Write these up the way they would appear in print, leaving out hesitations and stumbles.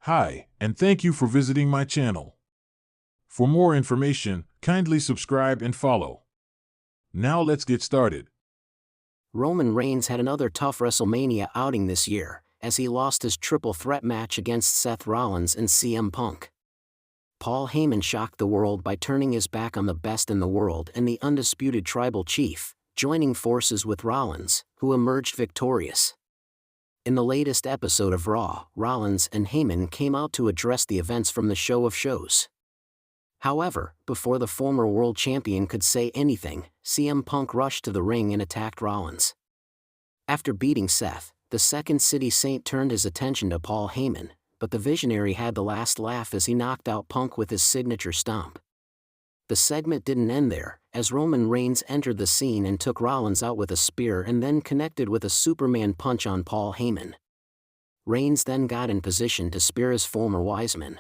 Hi, and thank you for visiting my channel. For more information, kindly subscribe and follow. Now let's get started. Roman Reigns had another tough WrestleMania outing this year, as he lost his triple threat match against Seth Rollins and CM Punk. Paul Heyman shocked the world by turning his back on the best in the world and the undisputed tribal chief, joining forces with Rollins, who emerged victorious. In the latest episode of Raw, Rollins and Heyman came out to address the events from the show of shows. However, before the former world champion could say anything, CM Punk rushed to the ring and attacked Rollins. After beating Seth, the Second City Saint turned his attention to Paul Heyman, but the Visionary had the last laugh as he knocked out Punk with his signature stomp. The segment didn't end there, as Roman Reigns entered the scene and took Rollins out with a spear and then connected with a Superman punch on Paul Heyman. Reigns then got in position to spear his former Wiseman.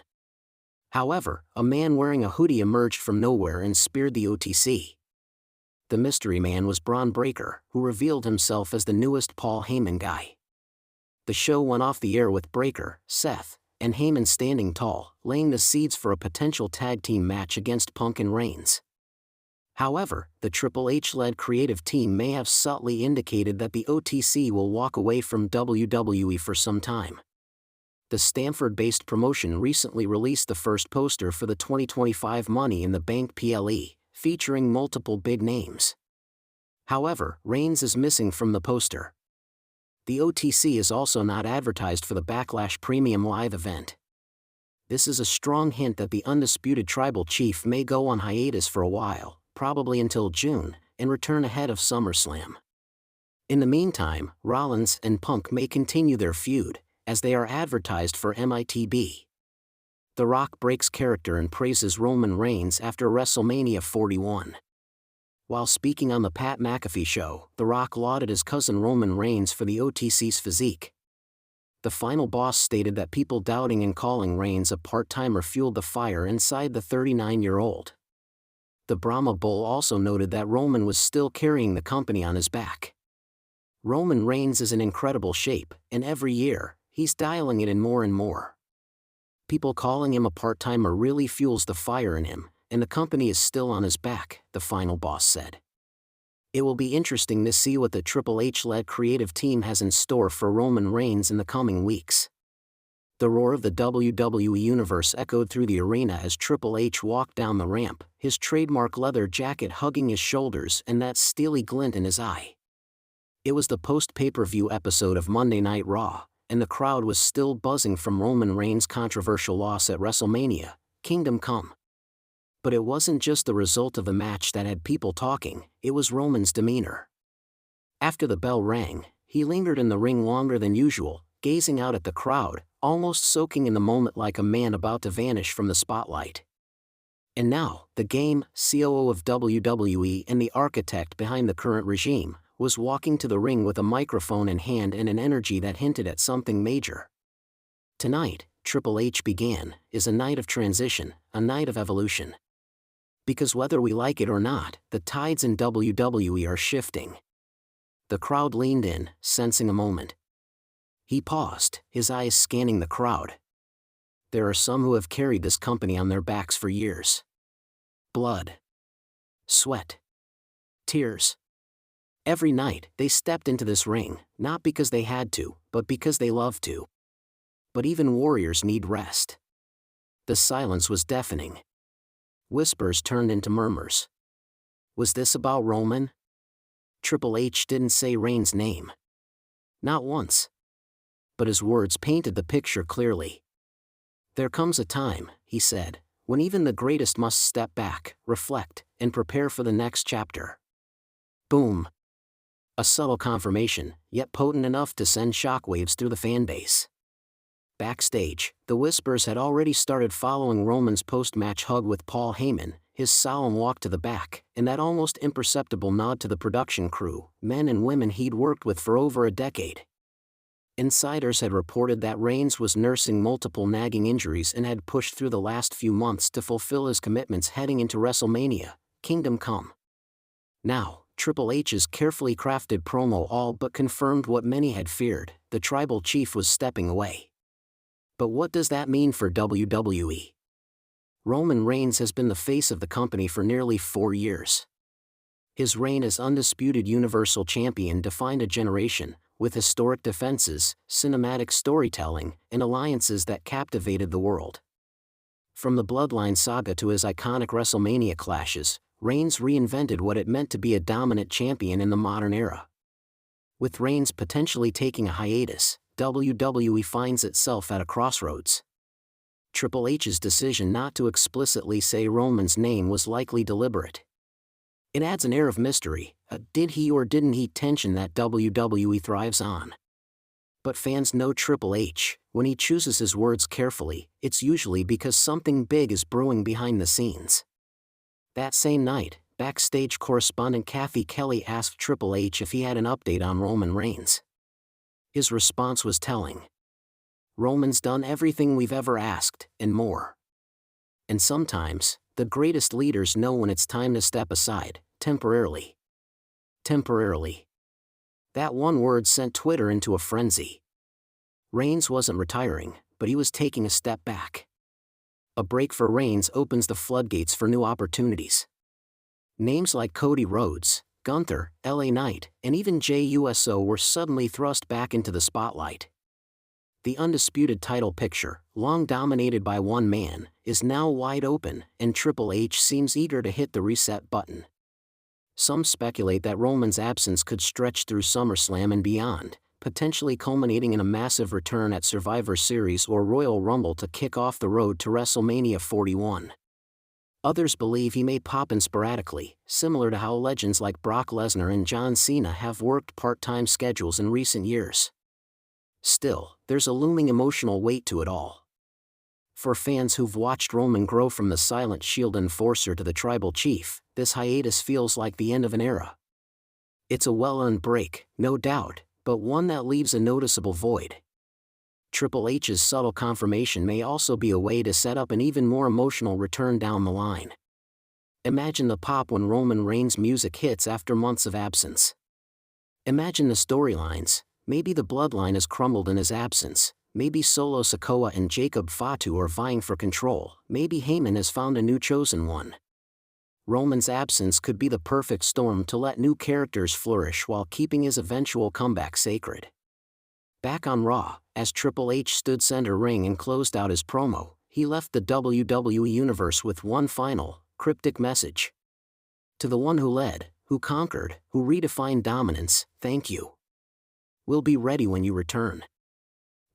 However, a man wearing a hoodie emerged from nowhere and speared the OTC. The mystery man was Braun Breaker, who revealed himself as the newest Paul Heyman guy. The show went off the air with Breaker, Seth, and Heyman standing tall, laying the seeds for a potential tag team match against Punk and Reigns. However, the Triple H-led creative team may have subtly indicated that the OTC will walk away from WWE for some time. The Stanford-based promotion recently released the first poster for the 2025 Money in the Bank PLE, featuring multiple big names. However, Reigns is missing from the poster. The OTC is also not advertised for the Backlash Premium Live event. This is a strong hint that the undisputed tribal chief may go on hiatus for a while, probably until June, and return ahead of SummerSlam. In the meantime, Rollins and Punk may continue their feud, as they are advertised for MITB. The Rock breaks character and praises Roman Reigns after WrestleMania 41. While speaking on the Pat McAfee show, The Rock lauded his cousin Roman Reigns for the OTC's physique. The final boss stated that people doubting and calling Reigns a part-timer fueled the fire inside the 39-year-old. The Brahma Bull also noted that Roman was still carrying the company on his back. Roman Reigns is in incredible shape, and every year, he's dialing it in more and more. People calling him a part-timer really fuels the fire in him, and the company is still on his back, the final boss said. It will be interesting to see what the Triple H-led creative team has in store for Roman Reigns in the coming weeks. The roar of the WWE Universe echoed through the arena as Triple H walked down the ramp, his trademark leather jacket hugging his shoulders and that steely glint in his eye. It was the post-pay-per-view episode of Monday Night Raw, and the crowd was still buzzing from Roman Reigns' controversial loss at WrestleMania, Kingdom Come. But it wasn't just the result of the match that had people talking, it was Roman's demeanor. After the bell rang, he lingered in the ring longer than usual, gazing out at the crowd, almost soaking in the moment like a man about to vanish from the spotlight. And now, the Game, COO of WWE and the architect behind the current regime, was walking to the ring with a microphone in hand and an energy that hinted at something major. Tonight, Triple H began, is a night of transition, a night of evolution. Because whether we like it or not, the tides in WWE are shifting. The crowd leaned in, sensing a moment. He paused, his eyes scanning the crowd. There are some who have carried this company on their backs for years. Blood. Sweat. Tears. Every night, they stepped into this ring, not because they had to, but because they loved to. But even warriors need rest. The silence was deafening. Whispers turned into murmurs. Was this about Roman? Triple H didn't say Reigns' name. Not once. But his words painted the picture clearly. There comes a time, he said, when even the greatest must step back, reflect, and prepare for the next chapter. Boom. A subtle confirmation, yet potent enough to send shockwaves through the fanbase. Backstage, the whispers had already started following Roman's post-match hug with Paul Heyman, his solemn walk to the back, and that almost imperceptible nod to the production crew, men and women he'd worked with for over a decade. Insiders had reported that Reigns was nursing multiple nagging injuries and had pushed through the last few months to fulfill his commitments heading into WrestleMania, Kingdom Come. Now, Triple H's carefully crafted promo all but confirmed what many had feared: the tribal chief was stepping away. But what does that mean for WWE? Roman Reigns has been the face of the company for nearly 4 years. His reign as undisputed Universal Champion defined a generation, with historic defenses, cinematic storytelling, and alliances that captivated the world. From the Bloodline saga to his iconic WrestleMania clashes, Reigns reinvented what it meant to be a dominant champion in the modern era. With Reigns potentially taking a hiatus, WWE finds itself at a crossroads. Triple H's decision not to explicitly say Roman's name was likely deliberate. It adds an air of mystery, a did he or didn't he tension that WWE thrives on. But fans know Triple H, when he chooses his words carefully, it's usually because something big is brewing behind the scenes. That same night, backstage correspondent Kathy Kelly asked Triple H if he had an update on Roman Reigns. His response was telling. Roman's done everything we've ever asked, and more. And sometimes, the greatest leaders know when it's time to step aside, temporarily. Temporarily. That one word sent Twitter into a frenzy. Reigns wasn't retiring, but he was taking a step back. A break for Reigns opens the floodgates for new opportunities. Names like Cody Rhodes, Gunther, LA Knight, and even Jey Uso were suddenly thrust back into the spotlight. The undisputed title picture, long dominated by one man, is now wide open, and Triple H seems eager to hit the reset button. Some speculate that Roman's absence could stretch through SummerSlam and beyond, potentially culminating in a massive return at Survivor Series or Royal Rumble to kick off the road to WrestleMania 41. Others believe he may pop in sporadically, similar to how legends like Brock Lesnar and John Cena have worked part-time schedules in recent years. Still, there's a looming emotional weight to it all. For fans who've watched Roman grow from the silent Shield enforcer to the tribal chief, this hiatus feels like the end of an era. It's a well-earned break, no doubt, but one that leaves a noticeable void. Triple H's subtle confirmation may also be a way to set up an even more emotional return down the line. Imagine the pop when Roman Reigns' music hits after months of absence. Imagine the storylines. Maybe the bloodline has crumbled in his absence, maybe Solo Sikoa and Jacob Fatu are vying for control, maybe Heyman has found a new chosen one. Roman's absence could be the perfect storm to let new characters flourish while keeping his eventual comeback sacred. Back on Raw, as Triple H stood center ring and closed out his promo, he left the WWE Universe with one final, cryptic message. To the one who led, who conquered, who redefined dominance, thank you. We'll be ready when you return.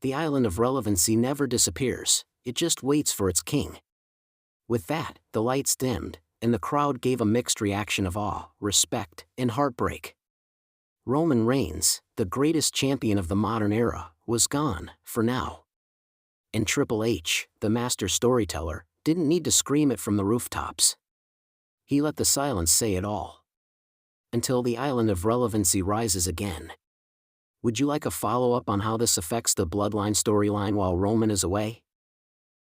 The island of relevancy never disappears, it just waits for its king. With that, the lights dimmed, and the crowd gave a mixed reaction of awe, respect, and heartbreak. Roman Reigns, the greatest champion of the modern era, was gone, for now. And Triple H, the master storyteller, didn't need to scream it from the rooftops. He let the silence say it all. Until the island of relevancy rises again. Would you like a follow-up on how this affects the Bloodline storyline while Roman is away?